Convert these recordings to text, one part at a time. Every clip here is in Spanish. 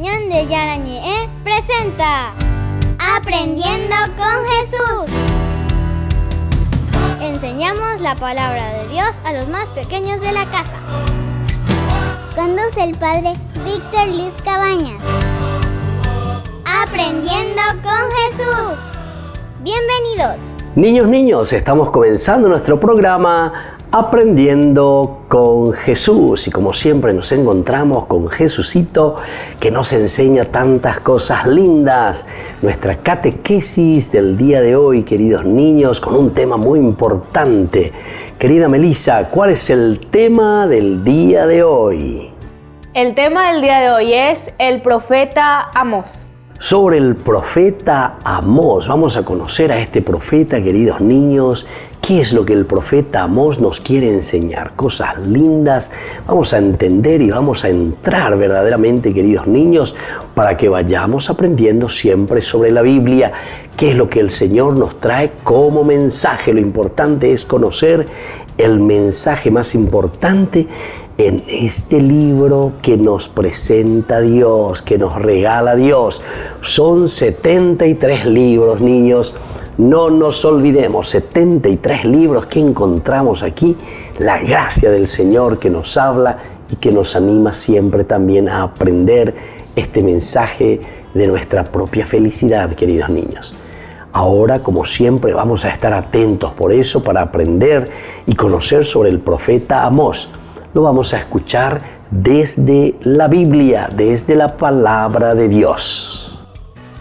Ñande Yarañe presenta Aprendiendo con Jesús. Enseñamos la palabra de Dios a los más pequeños de la casa. Conduce el padre Víctor Luis Cabañas. Aprendiendo con Jesús. Bienvenidos. Niños, estamos comenzando nuestro programa Aprendiendo con Jesús, y como siempre nos encontramos con Jesucito, que nos enseña tantas cosas lindas. Nuestra catequesis del día de hoy, queridos niños, con un tema muy importante. Querida Melissa, ¿cuál es el tema del día de hoy? El tema del día de hoy es el profeta Amós. Sobre el profeta Amós. Vamos a conocer a este profeta, queridos niños. ¿Qué es lo que el profeta Amós nos quiere enseñar? Cosas lindas. Vamos a entender y vamos a entrar verdaderamente, queridos niños, para que vayamos aprendiendo siempre sobre la Biblia. ¿Qué es lo que el Señor nos trae como mensaje? Lo importante es conocer el mensaje más importante en este libro que nos presenta Dios, que nos regala Dios. Son 73 libros, niños. No nos olvidemos, 73 libros que encontramos aquí. La gracia del Señor que nos habla y que nos anima siempre también a aprender este mensaje de nuestra propia felicidad, queridos niños. Ahora, como siempre, vamos a estar atentos por eso para aprender y conocer sobre el profeta Amós. Lo vamos a escuchar desde la Biblia, desde la palabra de Dios.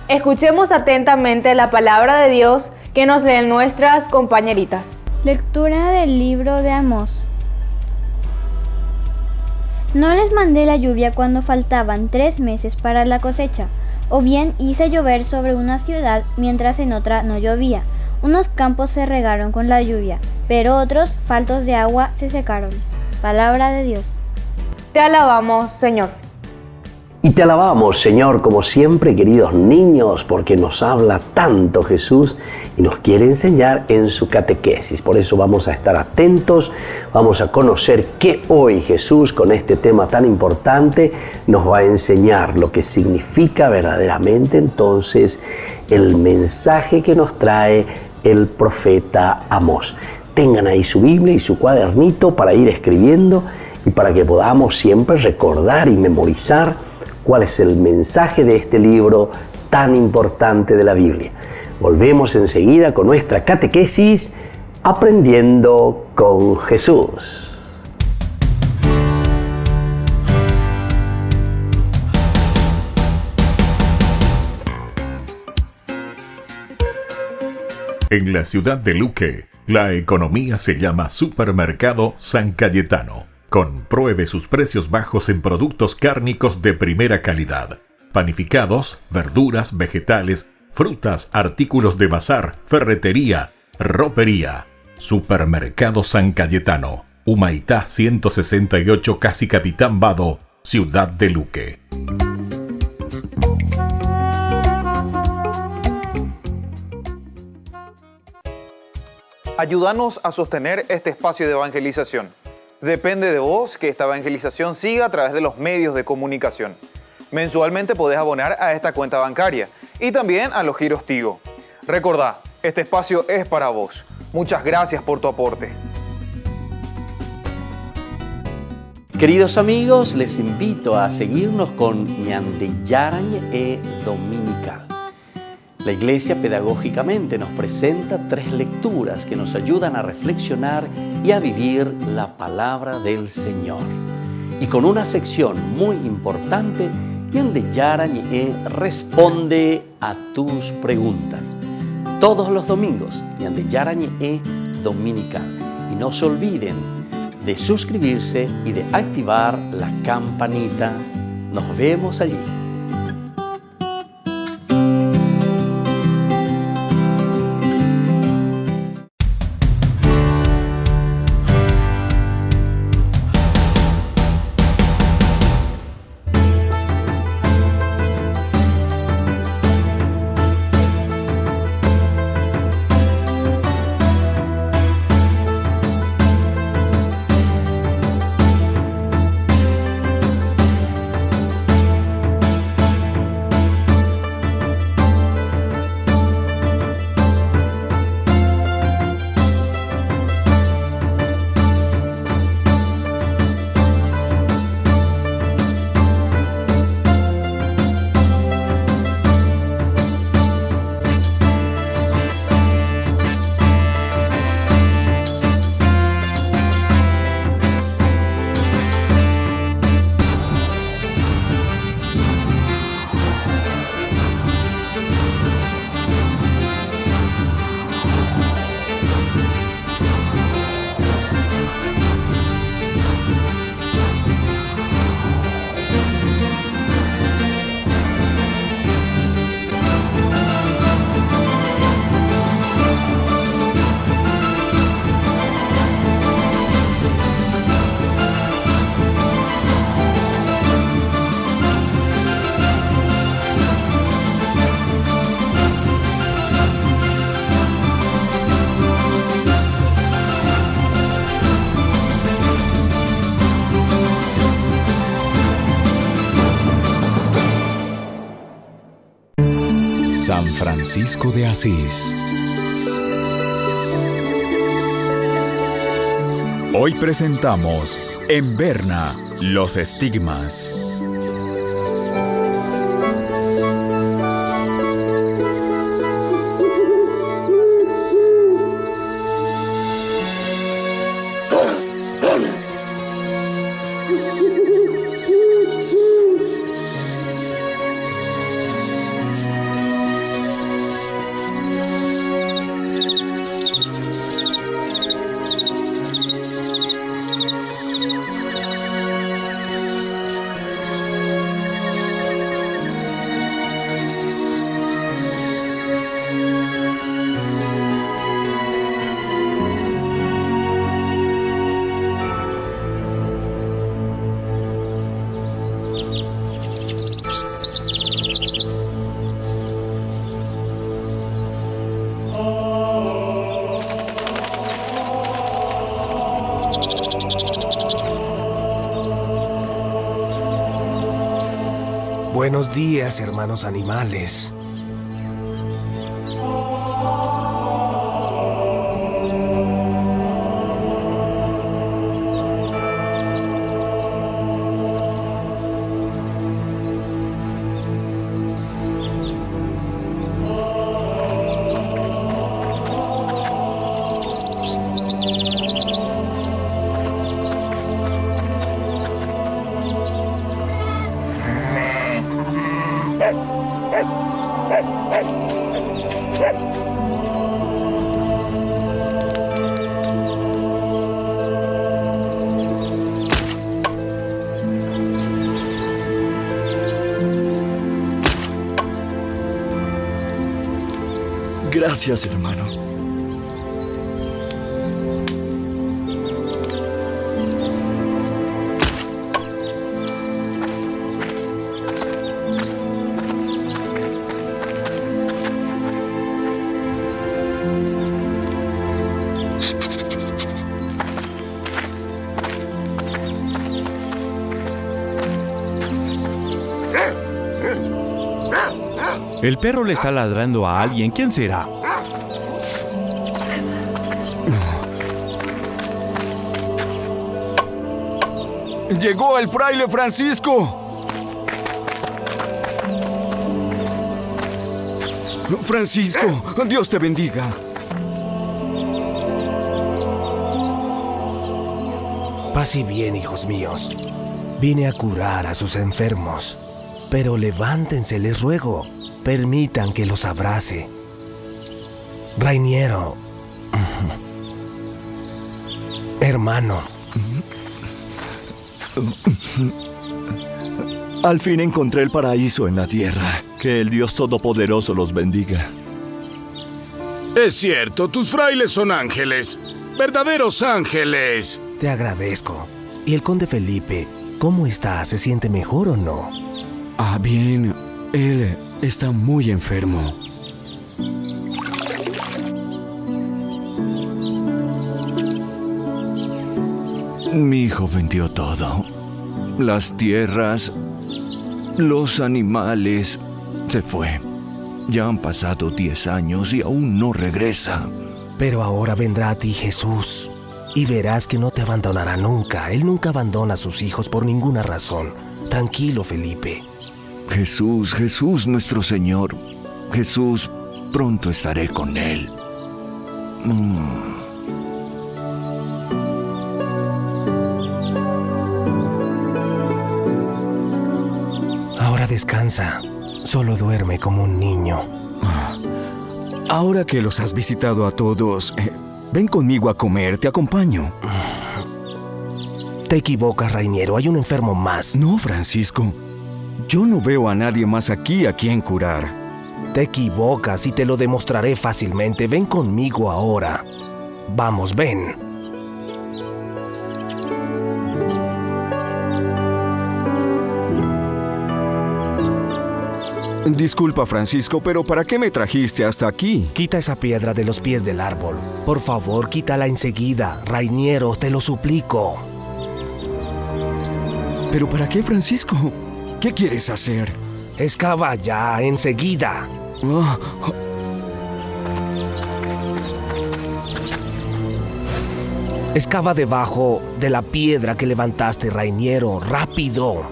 Escuchemos atentamente la palabra de Dios que nos leen nuestras compañeritas. Lectura del libro de Amós. No les mandé la lluvia cuando faltaban 3 meses para la cosecha, o bien hice llover sobre una ciudad mientras en otra no llovía. Unos campos se regaron con la lluvia, pero otros, faltos de agua, se secaron. Palabra de Dios. Te alabamos, Señor. Y te alabamos, Señor, como siempre, queridos niños, porque nos habla tanto Jesús y nos quiere enseñar en su catequesis. Por eso vamos a estar atentos, vamos a conocer que hoy Jesús, con este tema tan importante, nos va a enseñar lo que significa verdaderamente entonces el mensaje que nos trae el profeta Amós. Tengan ahí su Biblia y su cuadernito para ir escribiendo y para que podamos siempre recordar y memorizar cuál es el mensaje de este libro tan importante de la Biblia. Volvemos enseguida con nuestra catequesis Aprendiendo con Jesús. En la ciudad de Luque, la economía se llama Supermercado San Cayetano. Compruebe sus precios bajos en productos cárnicos de primera calidad. Panificados, verduras, vegetales, frutas, artículos de bazar, ferretería, ropería. Supermercado San Cayetano, Humaitá 168, Casi Capitán Vado, Ciudad de Luque. Ayúdanos a sostener este espacio de evangelización. Depende de vos que esta evangelización siga a través de los medios de comunicación. Mensualmente podés abonar a esta cuenta bancaria y también a los giros Tigo. Recordá, este espacio es para vos. Muchas gracias por tu aporte. Queridos amigos, les invito a seguirnos con Ñande Yarañe Dominical. La Iglesia pedagógicamente nos presenta 3 lecturas que nos ayudan a reflexionar y a vivir la palabra del Señor. Y con una sección muy importante, Ñande Yarañe responde a tus preguntas. Todos los domingos, Ñande Yarañe Dominical. Y no se olviden de suscribirse y de activar la campanita. Nos vemos allí. San Francisco de Asís. Hoy presentamos En Berna, los estigmas. Buenos días, hermanos animales. Gracias, hermano. El perro le está ladrando a alguien. ¿Quién será? ¡Llegó el fraile Francisco! Francisco, Dios te bendiga. Paz y bien, hijos míos. Vine a curar a sus enfermos. Pero levántense, les ruego. Permitan que los abrace. Rainiero. Hermano. Al fin encontré el paraíso en la tierra. Que el Dios Todopoderoso los bendiga. Es cierto, tus frailes son ángeles. Verdaderos ángeles. Te agradezco. ¿Y el conde Felipe, cómo está? ¿Se siente mejor o no? Ah, bien. Él está muy enfermo. Mi hijo vendió todo. Las tierras, los animales. Se fue. Ya han pasado 10 años y aún no regresa. Pero ahora vendrá a ti Jesús. Y verás que no te abandonará nunca. Él nunca abandona a sus hijos por ninguna razón. Tranquilo, Felipe. Jesús, Jesús nuestro Señor. Jesús, pronto estaré con Él. Ahora descansa. Solo duerme como un niño. Ahora que los has visitado a todos, ven conmigo a comer, te acompaño. Te equivocas, Rainiero, hay un enfermo más. No, Francisco. Yo no veo a nadie más aquí a quien curar. Te equivocas y te lo demostraré fácilmente. Ven conmigo ahora. Vamos, ven. Disculpa, Francisco, pero ¿para qué me trajiste hasta aquí? Quita esa piedra de los pies del árbol. Por favor, quítala enseguida. Rainiero, te lo suplico. ¿Pero para qué, Francisco? ¿Qué quieres hacer? Excava ya, enseguida. Excava debajo de la piedra que levantaste, Rainiero. ¡Rápido!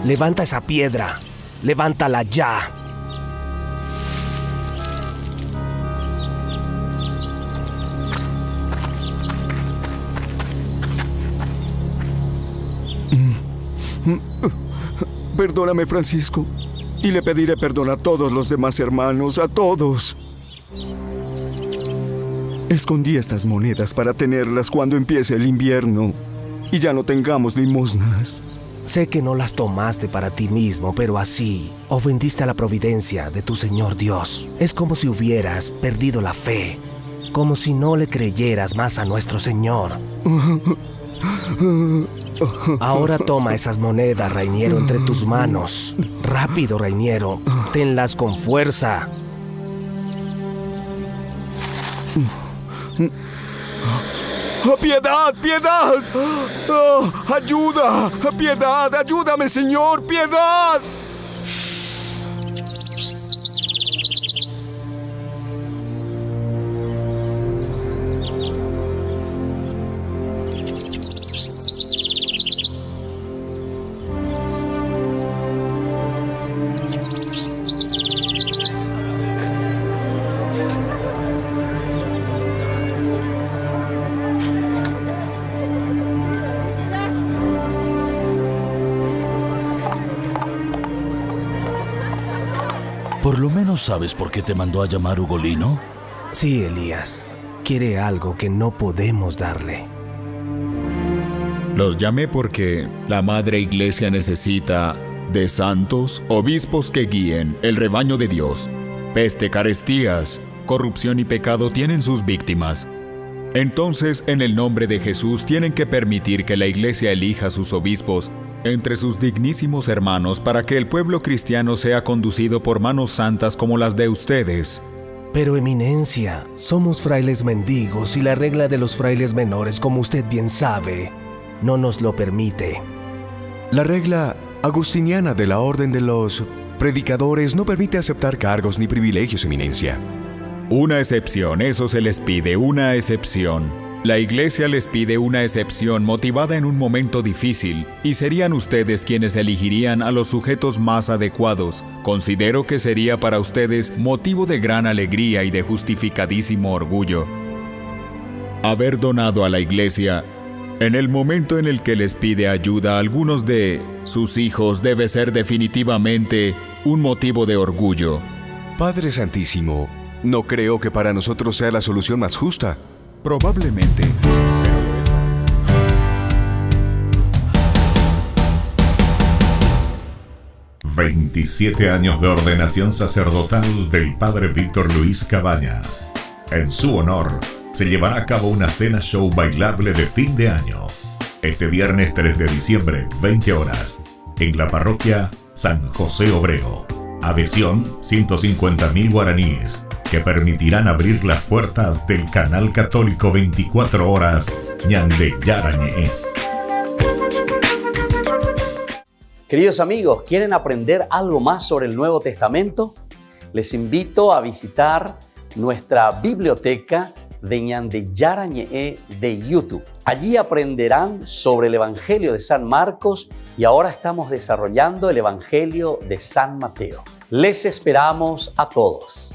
Levanta esa piedra. Levántala ya. Perdóname, Francisco, y le pediré perdón a todos los demás hermanos, a todos. Escondí estas monedas para tenerlas cuando empiece el invierno y ya no tengamos limosnas. Sé que no las tomaste para ti mismo, pero así ofendiste a la providencia de tu Señor Dios. Es como si hubieras perdido la fe, como si no le creyeras más a nuestro Señor. Ahora toma esas monedas, Rainiero, entre tus manos. Rápido, Rainiero, tenlas con fuerza. ¡Piedad! ¡Piedad! ¡Oh, ¡ayuda! ¡Piedad! ¡Ayúdame, Señor! ¡Piedad! ¿Por lo menos sabes por qué te mandó a llamar Ugolino? Sí, Elías. Quiere algo que no podemos darle. Los llamé porque la Madre Iglesia necesita de santos, obispos que guíen el rebaño de Dios. Peste, carestías, corrupción y pecado tienen sus víctimas. Entonces, en el nombre de Jesús, tienen que permitir que la Iglesia elija a sus obispos entre sus dignísimos hermanos para que el pueblo cristiano sea conducido por manos santas como las de ustedes. Pero, Eminencia, somos frailes mendigos y la regla de los frailes menores, como usted bien sabe, no nos lo permite. La regla agustiniana de la Orden de los Predicadores no permite aceptar cargos ni privilegios, Eminencia. Una excepción, eso se les pide, una excepción. La Iglesia les pide una excepción motivada en un momento difícil, y serían ustedes quienes elegirían a los sujetos más adecuados. Considero que sería para ustedes motivo de gran alegría y de justificadísimo orgullo haber donado a la Iglesia. En el momento en el que les pide ayuda a algunos de sus hijos, debe ser definitivamente un motivo de orgullo. Padre Santísimo, no creo que para nosotros sea la solución más justa. Probablemente. 27 años de ordenación sacerdotal del Padre Víctor Luis Cabañas. En su honor, se llevará a cabo una cena show bailable de fin de año. Este viernes 3 de diciembre, 20 horas, en la parroquia San José Obrero. Adhesión, 150.000 guaraníes, que permitirán abrir las puertas del canal católico 24 horas Ñande Yarañe. Queridos amigos, ¿quieren aprender algo más sobre el Nuevo Testamento? Les invito a visitar nuestra biblioteca de Ñande Yarañe de YouTube. Allí aprenderán sobre el Evangelio de San Marcos y ahora estamos desarrollando el Evangelio de San Mateo. Les esperamos a todos.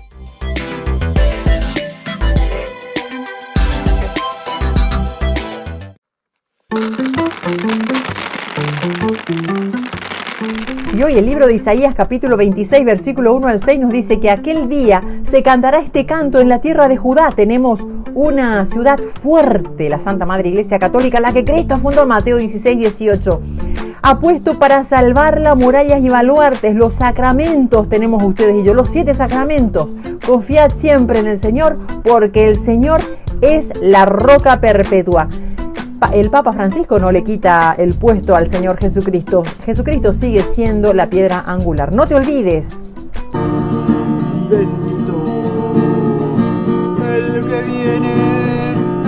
Y hoy el libro de Isaías capítulo 26 versículo 1 al 6 nos dice que aquel día se cantará este canto en la tierra de Judá. Tenemos una ciudad fuerte, la Santa Madre Iglesia Católica, la que Cristo fundó, Mateo 16, 18. Ha puesto para salvarla murallas y baluartes, los sacramentos tenemos ustedes y yo, los 7 sacramentos. Confiad siempre en el Señor, porque el Señor es la roca perpetua. El Papa Francisco no le quita el puesto al Señor Jesucristo. Jesucristo sigue siendo la piedra angular. No te olvides. Bendito el que viene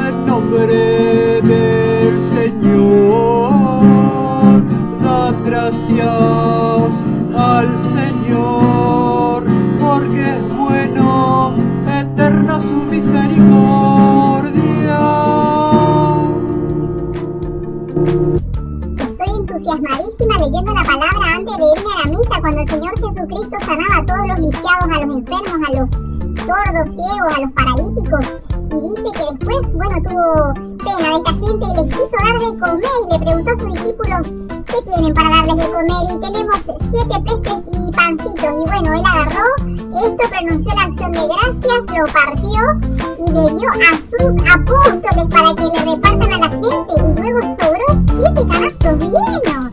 en nombre del Señor. entusiasmadísima leyendo la palabra antes de irme a la misa, cuando el Señor Jesucristo sanaba a todos los lisiados, a los enfermos, a los sordos, ciegos, a los paralíticos. Y dice que después, tuvo pena de esta gente y les quiso dar de comer. Y le preguntó a sus discípulos, ¿qué tienen para darles de comer? Y tenemos 7 peces y pancitos. Y él agarró esto, pronunció la acción de gracias, lo partió y le dio a sus apóstoles para que le repartan a la gente. Y luego sobró 7 canastos llenos.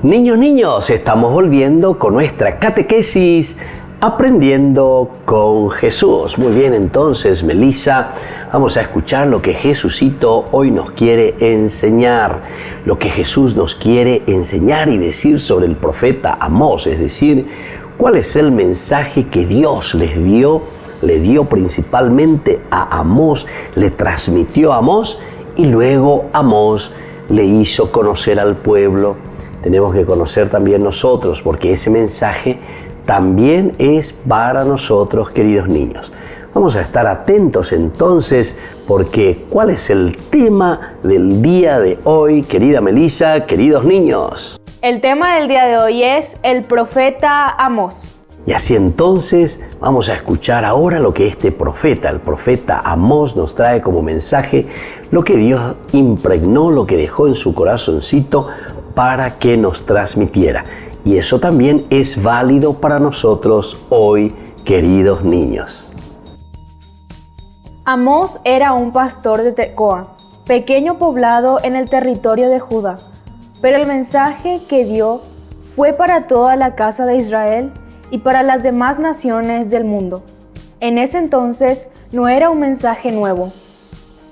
Niños, estamos volviendo con nuestra catequesis Aprendiendo con Jesús. Muy bien, entonces, Melissa, vamos a escuchar lo que Jesucito hoy nos quiere enseñar, lo que Jesús nos quiere enseñar y decir sobre el profeta Amós, es decir, cuál es el mensaje que Dios le dio principalmente a Amós, le transmitió a Amós y luego Amós le hizo conocer al pueblo. Tenemos que conocer también nosotros, porque ese mensaje también es para nosotros, queridos niños. Vamos a estar atentos entonces, porque ¿cuál es el tema del día de hoy, querida Melissa, queridos niños? El tema del día de hoy es el profeta Amós. Y así entonces vamos a escuchar ahora lo que este profeta, el profeta Amós, nos trae como mensaje, lo que Dios impregnó, lo que dejó en su corazoncito para que nos transmitiera. Y eso también es válido para nosotros hoy, queridos niños. Amós era un pastor de Tecoa, pequeño poblado en el territorio de Judá, pero el mensaje que dio fue para toda la casa de Israel y para las demás naciones del mundo. En ese entonces no era un mensaje nuevo,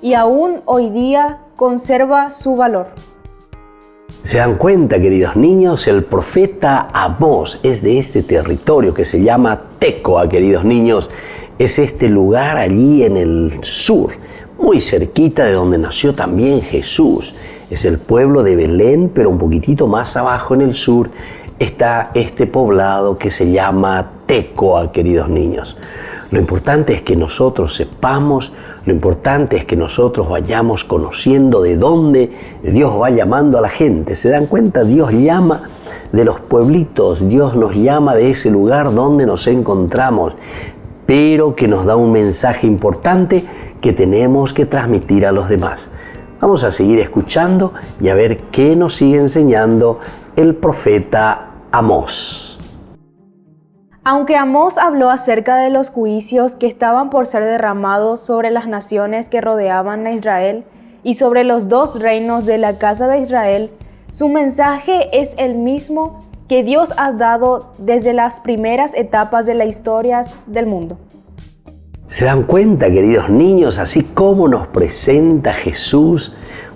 y aún hoy día conserva su valor. ¿Se dan cuenta, queridos niños? El profeta Amós es de este territorio que se llama Tecoa, queridos niños. Es este lugar allí en el sur, muy cerquita de donde nació también Jesús. Es el pueblo de Belén, pero un poquitito más abajo en el sur está este poblado que se llama Tecoa, queridos niños. Lo importante es que nosotros sepamos, lo importante es que nosotros vayamos conociendo de dónde Dios va llamando a la gente. ¿Se dan cuenta? Dios llama de los pueblitos, Dios nos llama de ese lugar donde nos encontramos, pero que nos da un mensaje importante que tenemos que transmitir a los demás. Vamos a seguir escuchando y a ver qué nos sigue enseñando el profeta Amós. Aunque Amós habló acerca de los juicios que estaban por ser derramados sobre las naciones que rodeaban a Israel y sobre los 2 reinos de la casa de Israel, su mensaje es el mismo que Dios ha dado desde las primeras etapas de la historia del mundo. ¿Se dan cuenta, queridos niños, así como nos presenta Jesús,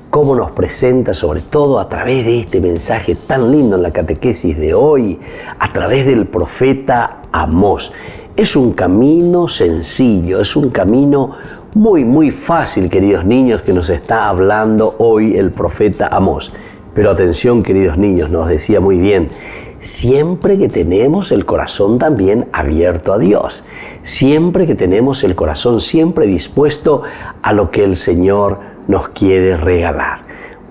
cómo nos presenta sobre todo a través de este mensaje tan lindo en la catequesis de hoy, a través del profeta Amós? Es un camino sencillo, es un camino muy fácil, queridos niños, que nos está hablando hoy el profeta Amós. Pero atención, queridos niños, nos decía muy bien, siempre que tenemos el corazón también abierto a Dios, siempre que tenemos el corazón siempre dispuesto a lo que el Señor nos quiere regalar.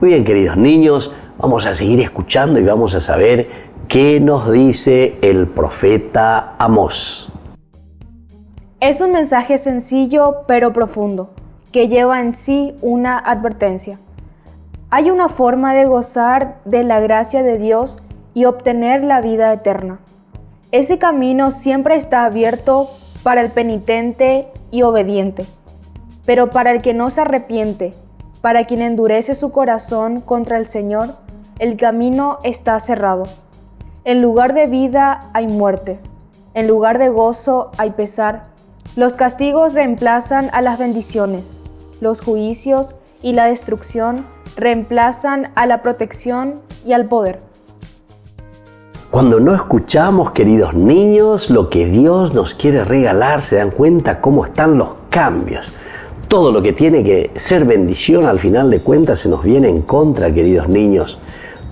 Muy bien, queridos niños, vamos a seguir escuchando y vamos a saber qué nos dice el profeta Amós. Es un mensaje sencillo pero profundo, que lleva en sí una advertencia. Hay una forma de gozar de la gracia de Dios y obtener la vida eterna. Ese camino siempre está abierto para el penitente y obediente, pero para el que no se arrepiente, para quien endurece su corazón contra el Señor, el camino está cerrado. En lugar de vida hay muerte, en lugar de gozo hay pesar. Los castigos reemplazan a las bendiciones, los juicios y la destrucción reemplazan a la protección y al poder. Cuando no escuchamos, queridos niños, lo que Dios nos quiere regalar, se dan cuenta cómo están los cambios. Todo lo que tiene que ser bendición, al final de cuentas, se nos viene en contra, queridos niños.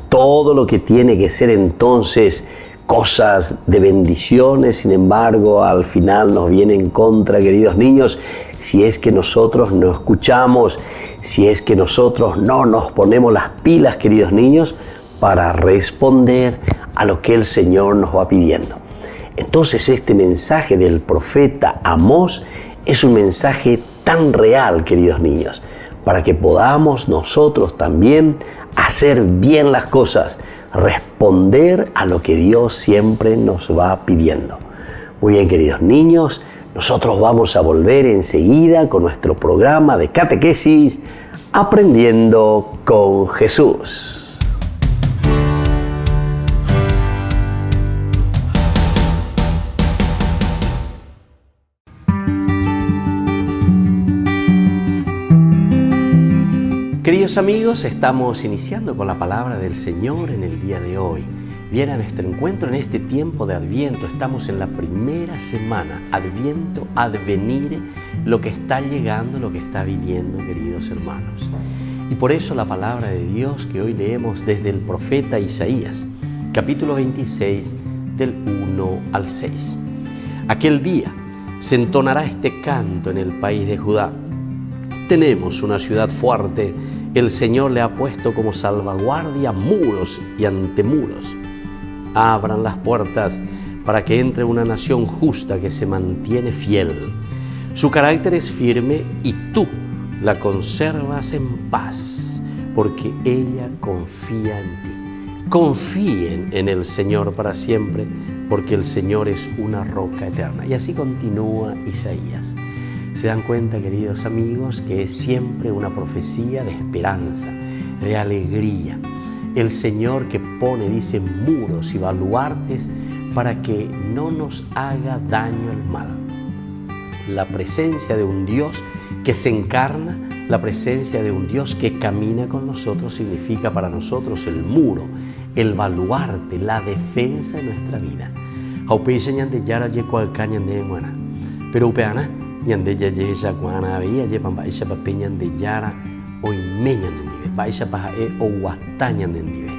Todo lo que tiene que ser entonces cosas de bendiciones, sin embargo, al final nos viene en contra, queridos niños, si es que nosotros no escuchamos, si es que nosotros no nos ponemos las pilas, queridos niños, para responder a lo que el Señor nos va pidiendo. Entonces, este mensaje del profeta Amós es un mensaje tan real, queridos niños, para que podamos nosotros también hacer bien las cosas, responder a lo que Dios siempre nos va pidiendo. Muy bien, queridos niños, nosotros vamos a volver enseguida con nuestro programa de catequesis Aprendiendo con Jesús. Queridos amigos, estamos iniciando con la palabra del Señor en el día de hoy. Viene a nuestro encuentro en este tiempo de Adviento. Estamos en la primera semana, Adviento, Advenire, lo que está llegando, lo que está viniendo, queridos hermanos. Y por eso la palabra de Dios que hoy leemos desde el profeta Isaías, capítulo 26, del 1 al 6. Aquel día se entonará este canto en el país de Judá. Tenemos una ciudad fuerte, el Señor le ha puesto como salvaguardia muros y antemuros. Abran las puertas para que entre una nación justa que se mantiene fiel. Su carácter es firme y tú la conservas en paz, porque ella confía en ti. Confíen en el Señor para siempre, porque el Señor es una roca eterna. Y así continúa Isaías. Se dan cuenta, queridos amigos, que es siempre una profecía de esperanza, de alegría. El Señor que pone, dice, muros y baluartes para que no nos haga daño el mal. La presencia de un Dios que se encarna, la presencia de un Dios que camina con nosotros significa para nosotros el muro, el baluarte, la defensa de nuestra vida. Pero ñande ya ya guana veía llevan baisha papeñan de yara hoy meñan en dive baisha paja o guatañan en dive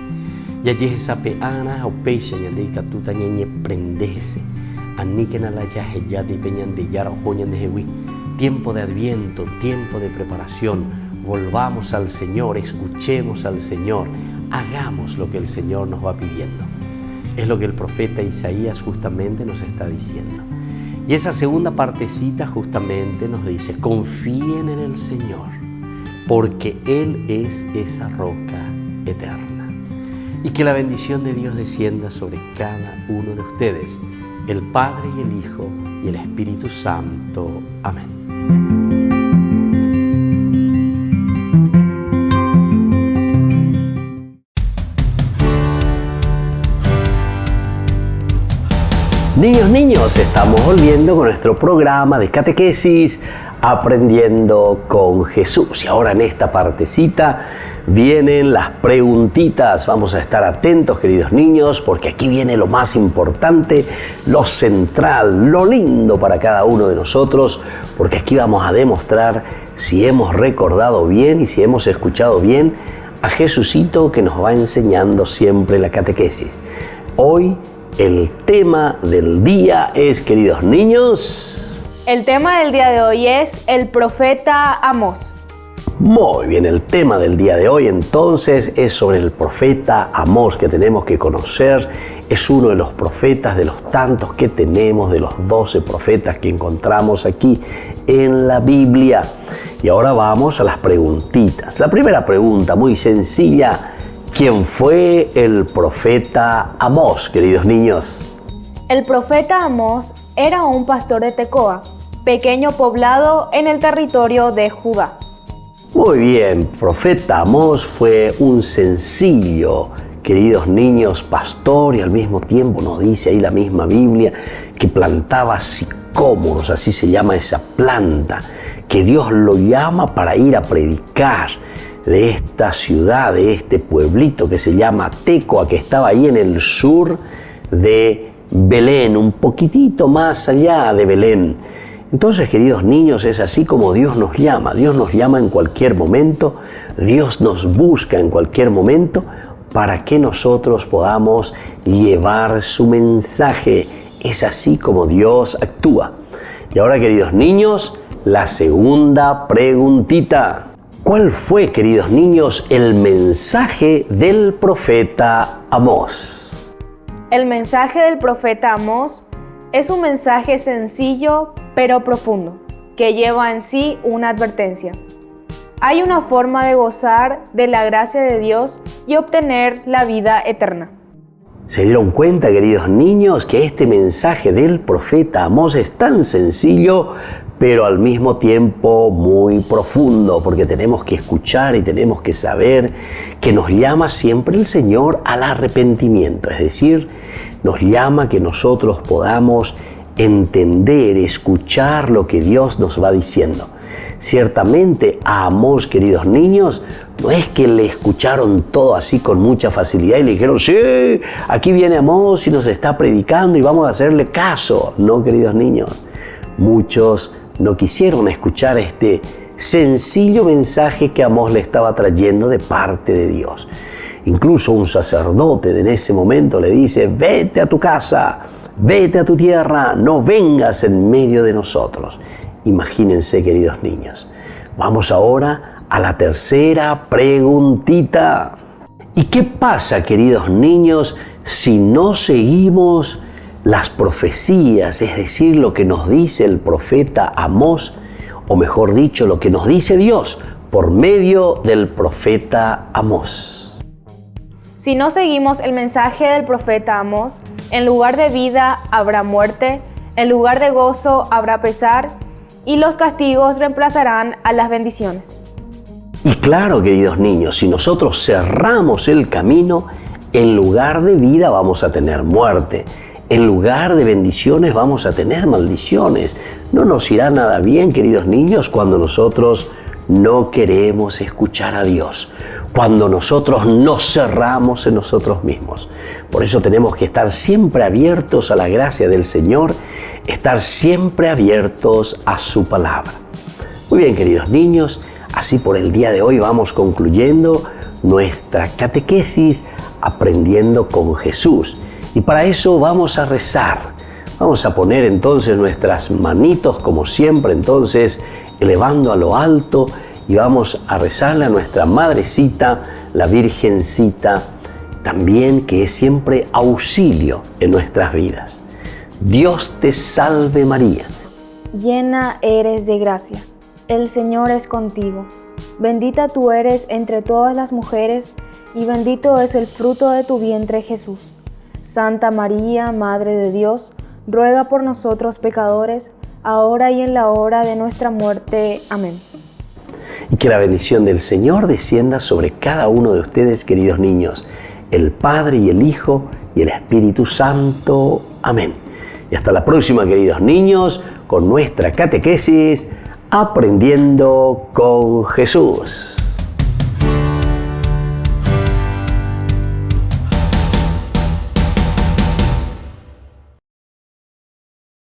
ya ye sapeana o peixa ñande catuta ñeñe prendese aniquen a la yaje ya de peñan de yara joñan de jewi. Tiempo de Adviento, tiempo de preparación. Volvamos al Señor, escuchemos al Señor, hagamos lo que el Señor nos va pidiendo. Es lo que el profeta Isaías justamente nos está diciendo. Y esa segunda partecita justamente nos dice, confíen en el Señor, porque Él es esa roca eterna. Y que la bendición de Dios descienda sobre cada uno de ustedes, el Padre y el Hijo y el Espíritu Santo. Amén. Niños, estamos volviendo con nuestro programa de catequesis Aprendiendo con Jesús. Y ahora en esta partecita vienen las preguntitas. Vamos a estar atentos, queridos niños, porque aquí viene lo más importante, lo central, lo lindo para cada uno de nosotros, porque aquí vamos a demostrar si hemos recordado bien y si hemos escuchado bien a Jesucito que nos va enseñando siempre la catequesis. Hoy el tema del día es, queridos niños... El tema del día de hoy es el profeta Amós. Muy bien, el tema del día de hoy entonces es sobre el profeta Amós que tenemos que conocer. Es uno de los profetas de los tantos que tenemos, de los 12 profetas que encontramos aquí en la Biblia. Y ahora vamos a las preguntitas. La primera pregunta, muy sencilla. ¿Quién fue el profeta Amós, queridos niños? El profeta Amós era un pastor de Tecoa, pequeño poblado en el territorio de Judá. Muy bien, profeta Amós fue un sencillo, queridos niños, pastor, y al mismo tiempo nos dice ahí la misma Biblia que plantaba sicómoros, así se llama esa planta, que Dios lo llama para ir a predicar de esta ciudad, de este pueblito que se llama Tecoa, que estaba ahí en el sur de Belén, un poquitito más allá de Belén. Entonces, queridos niños, es así como Dios nos llama. Dios nos llama en cualquier momento, Dios nos busca en cualquier momento para que nosotros podamos llevar su mensaje. Es así como Dios actúa. Y ahora, queridos niños, la segunda preguntita. ¿Cuál fue, queridos niños, el mensaje del profeta Amós? El mensaje del profeta Amós es un mensaje sencillo pero profundo, que lleva en sí una advertencia. Hay una forma de gozar de la gracia de Dios y obtener la vida eterna. ¿Se dieron cuenta, queridos niños, que este mensaje del profeta Amós es tan sencillo, pero al mismo tiempo muy profundo? Porque tenemos que escuchar y tenemos que saber que nos llama siempre el Señor al arrepentimiento. Es decir, nos llama a que nosotros podamos entender, escuchar lo que Dios nos va diciendo. Ciertamente a Amós, queridos niños, no es que le escucharon todo así con mucha facilidad y le dijeron, sí, aquí viene Amós y nos está predicando y vamos a hacerle caso. No, queridos niños, muchos no quisieron escuchar este sencillo mensaje que Amós le estaba trayendo de parte de Dios. Incluso un sacerdote en ese momento le dice, vete a tu casa, vete a tu tierra, no vengas en medio de nosotros. Imagínense, queridos niños. Vamos ahora a la tercera preguntita. ¿Y qué pasa, queridos niños, si no seguimos las profecías, es decir, lo que nos dice el profeta Amós, o mejor dicho, lo que nos dice Dios por medio del profeta Amós? Si no seguimos el mensaje del profeta Amós, en lugar de vida habrá muerte, en lugar de gozo habrá pesar, y los castigos reemplazarán a las bendiciones. Y claro, queridos niños, si nosotros cerramos el camino, en lugar de vida vamos a tener muerte. En lugar de bendiciones vamos a tener maldiciones. No nos irá nada bien, queridos niños, cuando nosotros no queremos escuchar a Dios, cuando nosotros nos cerramos en nosotros mismos. Por eso tenemos que estar siempre abiertos a la gracia del Señor, estar siempre abiertos a su palabra. Muy bien, queridos niños, así por el día de hoy vamos concluyendo nuestra catequesis aprendiendo con Jesús. Y para eso vamos a rezar. Vamos a poner entonces nuestras manitos, como siempre, entonces, elevando a lo alto, y vamos a rezarle a nuestra Madrecita, la Virgencita, también que es siempre auxilio en nuestras vidas. Dios te salve María. Llena eres de gracia, el Señor es contigo. Bendita tú eres entre todas las mujeres, y bendito es el fruto de tu vientre Jesús. Santa María, Madre de Dios, ruega por nosotros pecadores, ahora y en la hora de nuestra muerte. Amén. Y que la bendición del Señor descienda sobre cada uno de ustedes, queridos niños, el Padre y el Hijo y el Espíritu Santo. Amén. Y hasta la próxima, queridos niños, con nuestra catequesis Aprendiendo con Jesús.